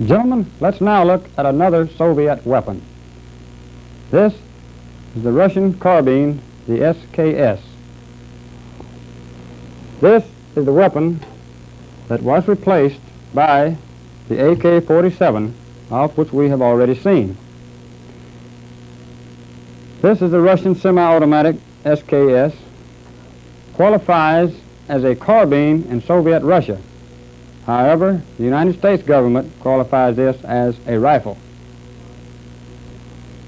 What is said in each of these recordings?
Gentlemen, let's now look at another Soviet weapon. This is the Russian carbine, the SKS. This is the weapon that was replaced by the AK-47, of which we have already seen. This is the Russian semi-automatic SKS, qualifies as a carbine in Soviet Russia. However, the United States government qualifies this as a rifle.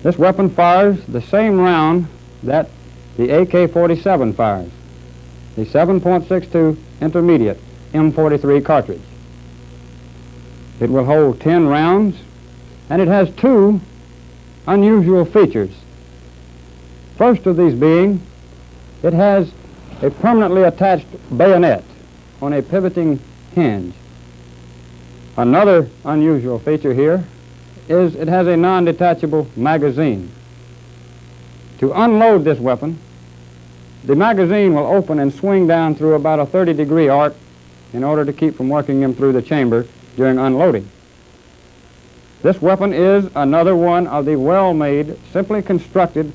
This weapon fires the same round that the AK-47 fires, the 7.62 intermediate M43 cartridge. It will hold 10 rounds, and it has two unusual features. First of these being, it has a permanently attached bayonet on a pivoting hinge. Another unusual feature here is it has a non-detachable magazine. To unload this weapon, the magazine will open and swing down through about a 30-degree arc in order to keep from working him through the chamber during unloading. This weapon is another one of the well-made, simply constructed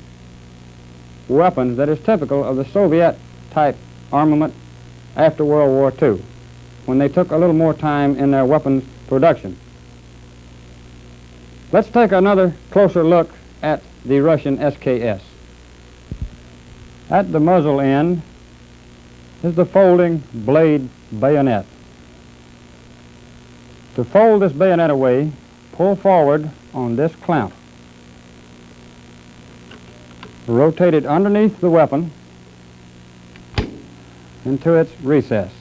weapons that is typical of the Soviet-type armament after World War II, when they took a little more time in their weapons production. Let's take another closer look at the Russian SKS. At the muzzle end is the folding blade bayonet. To fold this bayonet away, pull forward on this clamp. Rotate it underneath the weapon into its recess.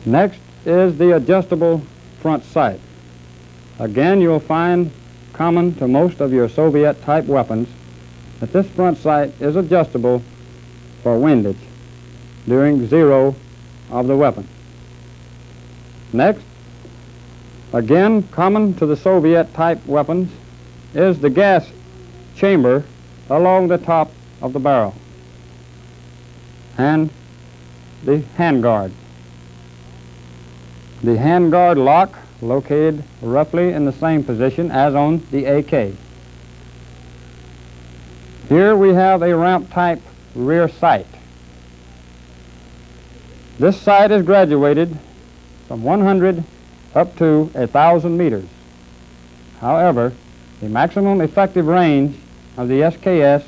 Next is the adjustable front sight. Again, you'll find common to most of your Soviet-type weapons that this front sight is adjustable for windage during zero of the weapon. Next, again common to the Soviet-type weapons, is the gas chamber along the top of the barrel and the handguard. The handguard lock located roughly in the same position as on the AK. Here we have a ramp-type rear sight. This sight is graduated from 100 up to 1,000 meters. However, the maximum effective range of the SKS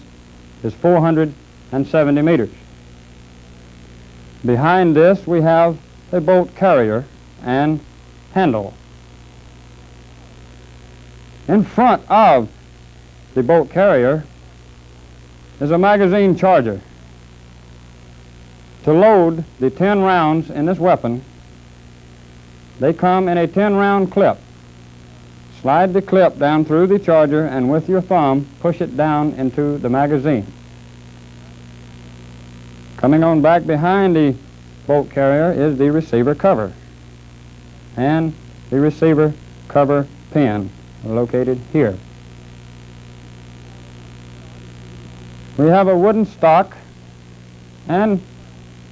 is 470 meters. Behind this we have a bolt carrier and handle. In front of the bolt carrier is a magazine charger. To load the 10 rounds in this weapon, they come in a 10-round clip. Slide the clip down through the charger and with your thumb push it down into the magazine. Coming on back behind the bolt carrier is the receiver cover and the receiver cover pin located here. We have a wooden stock, and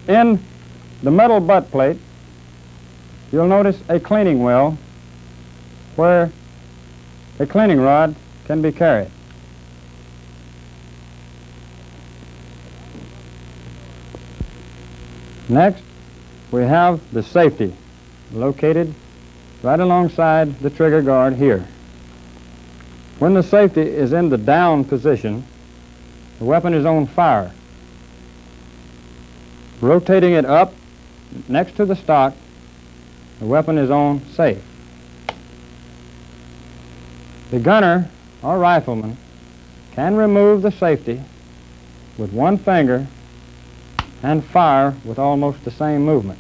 in the metal butt plate you'll notice a cleaning well where a cleaning rod can be carried. Next, we have the safety located right alongside the trigger guard here. When the safety is in the down position, the weapon is on fire. Rotating it up next to the stock, the weapon is on safe. The gunner or rifleman can remove the safety with one finger and fire with almost the same movement.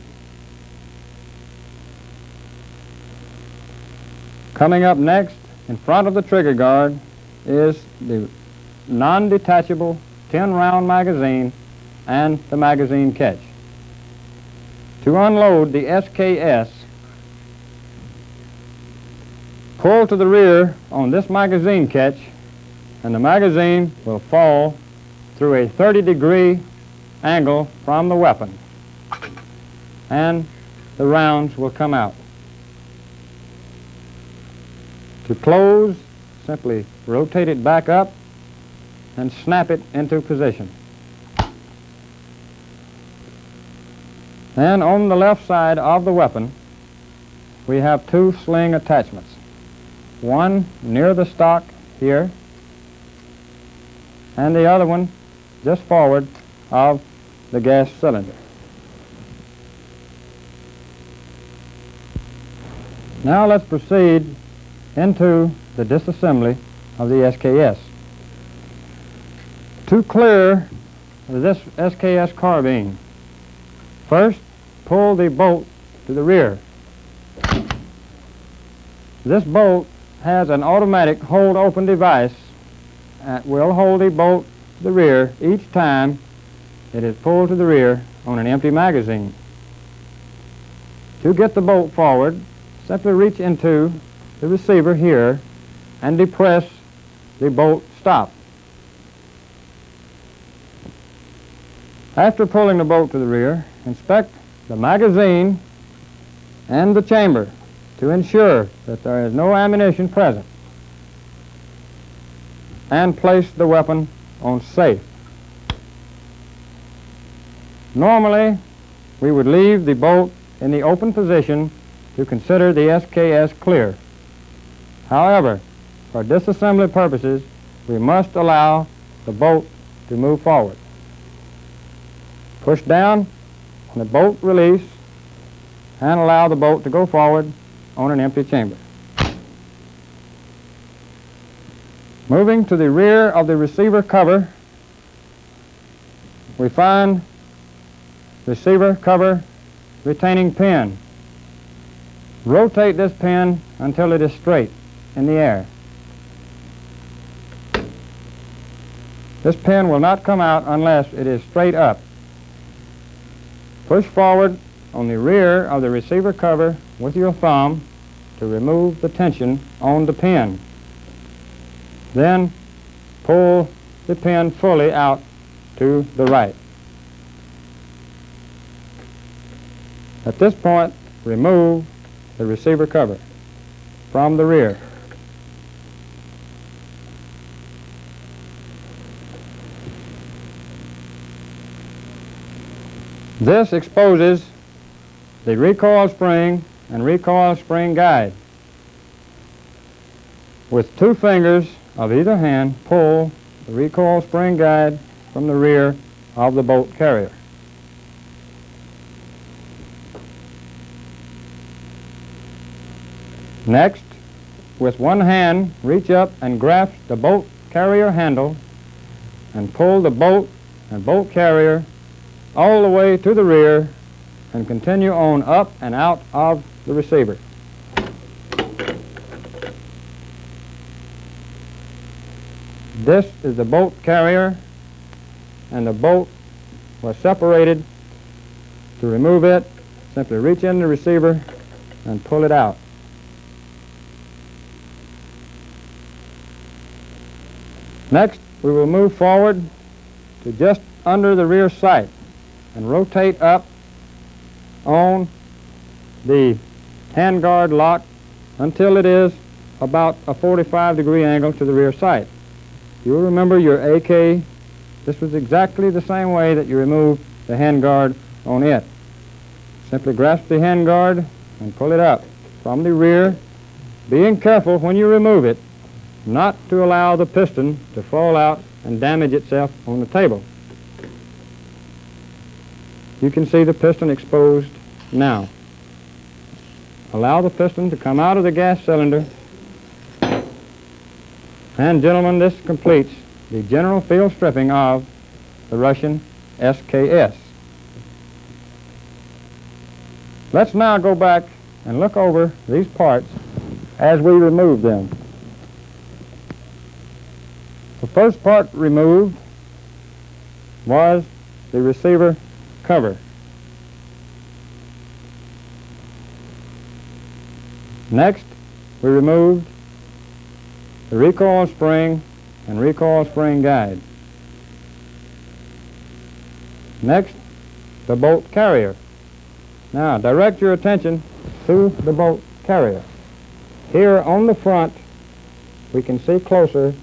Coming up next, in front of the trigger guard, is the non-detachable 10-round magazine and the magazine catch. To unload the SKS, pull to the rear on this magazine catch, and the magazine will fall through a 30-degree angle from the weapon, and the rounds will come out. To close, simply rotate it back up and snap it into position. And on the left side of the weapon, we have two sling attachments. One near the stock here, and the other one just forward of the gas cylinder. Now let's proceed into the disassembly of the SKS. To clear this SKS carbine, first pull the bolt to the rear. This bolt has an automatic hold open device that will hold the bolt to the rear each time it is pulled to the rear on an empty magazine. To get the bolt forward, simply reach into the receiver here and depress the bolt stop. After pulling the bolt to the rear, inspect the magazine and the chamber to ensure that there is no ammunition present, and place the weapon on safe. Normally, we would leave the bolt in the open position to consider the SKS clear. However, for disassembly purposes, we must allow the bolt to move forward. Push down on the bolt release and allow the bolt to go forward on an empty chamber. Moving to the rear of the receiver cover, we find receiver cover retaining pin. Rotate this pin until it is straight in the air. This pin will not come out unless it is straight up. Push forward on the rear of the receiver cover with your thumb to remove the tension on the pin. Then pull the pin fully out to the right. At this point, remove the receiver cover from the rear. This exposes the recoil spring and recoil spring guide. With two fingers of either hand, pull the recoil spring guide from the rear of the bolt carrier. Next, with one hand, reach up and grasp the bolt carrier handle and pull the bolt and bolt carrier all the way to the rear and continue on up and out of the receiver. This is the bolt carrier, and the bolt was separated. To remove it, simply reach in the receiver and pull it out. Next, we will move forward to just under the rear sight and rotate up on the handguard lock until it is about a 45-degree angle to the rear sight. You'll remember your AK. This was exactly the same way that you removed the handguard on it. Simply grasp the handguard and pull it up from the rear, being careful when you remove it not to allow the piston to fall out and damage itself on the table. You can see the piston exposed now. Allow the piston to come out of the gas cylinder. And gentlemen, this completes the general field stripping of the Russian SKS. Let's now go back and look over these parts as we remove them. The first part removed was the receiver cover. Next, we removed the recoil spring and recoil spring guide. Next, the bolt carrier. Now, direct your attention to the bolt carrier. Here on the front we can see closer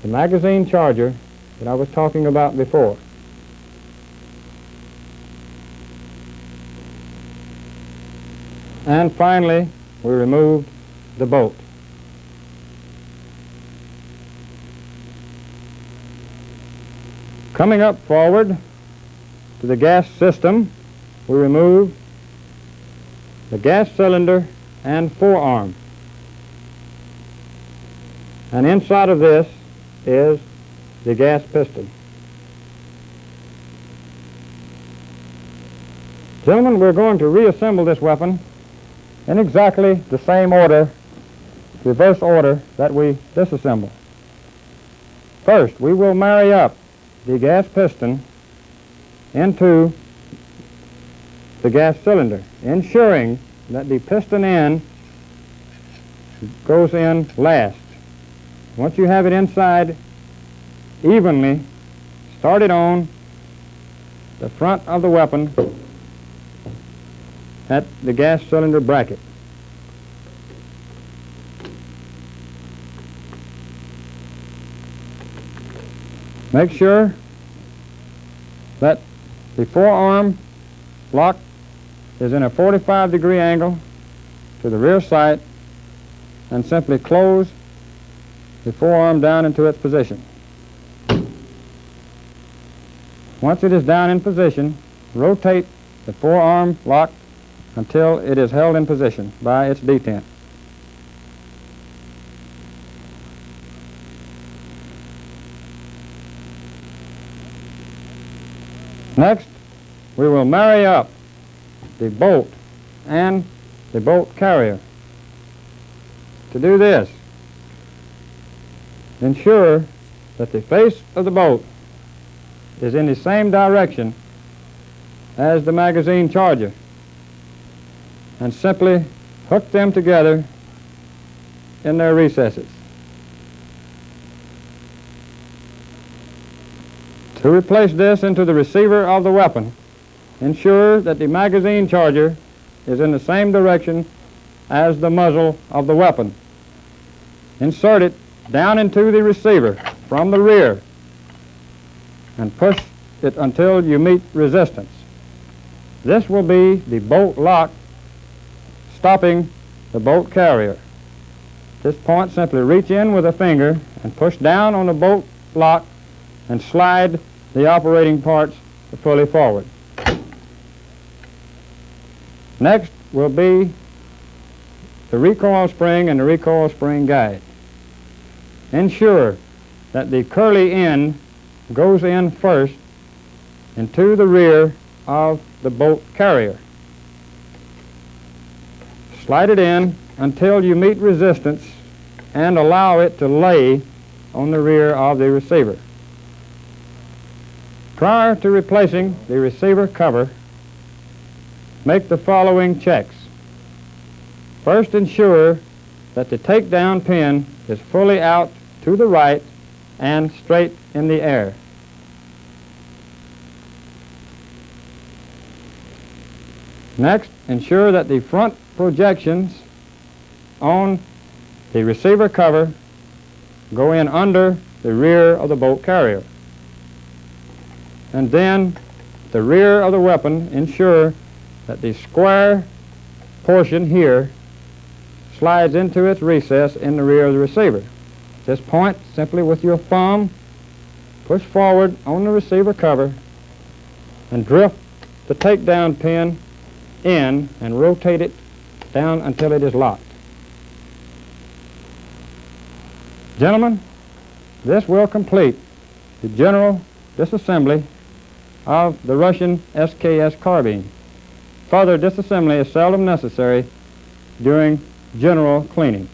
the magazine charger that I was talking about before. And finally, we removed the bolt. Coming up forward to the gas system, we remove the gas cylinder and forearm. And inside of this is the gas piston. Gentlemen, we're going to reassemble this weapon in exactly the same order, reverse order, that we disassemble. First, we will marry up the gas piston into the gas cylinder, ensuring that the piston end goes in last. Once you have it inside evenly, start it on the front of the weapon at the gas cylinder bracket. Make sure that the forearm lock is in a 45-degree angle to the rear sight, and simply close the forearm down into its position. Once it is down in position, rotate the forearm lock until it is held in position by its detent. Next, we will marry up the bolt and the bolt carrier. To do this, ensure that the face of the bolt is in the same direction as the magazine charger, and simply hook them together in their recesses. To replace this into the receiver of the weapon, ensure that the magazine charger is in the same direction as the muzzle of the weapon. Insert it down into the receiver from the rear and push it until you meet resistance. This will be the bolt lock stopping the bolt carrier. At this point, simply reach in with a finger and push down on the bolt lock and slide the operating parts fully forward. Next will be the recoil spring and the recoil spring guide. Ensure that the curly end goes in first into the rear of the bolt carrier. Slide it in until you meet resistance and allow it to lay on the rear of the receiver. Prior to replacing the receiver cover, make the following checks. First, ensure that the takedown pin is fully out to the right and straight in the air. Next, ensure that the front projections on the receiver cover go in under the rear of the bolt carrier. And then the rear of the weapon, ensure that the square portion here slides into its recess in the rear of the receiver. At this point, simply with your thumb, push forward on the receiver cover and drift the takedown pin in and rotate it down until it is locked. Gentlemen, this will complete the general disassembly of the Russian SKS Carbine. Further disassembly is seldom necessary during general cleaning.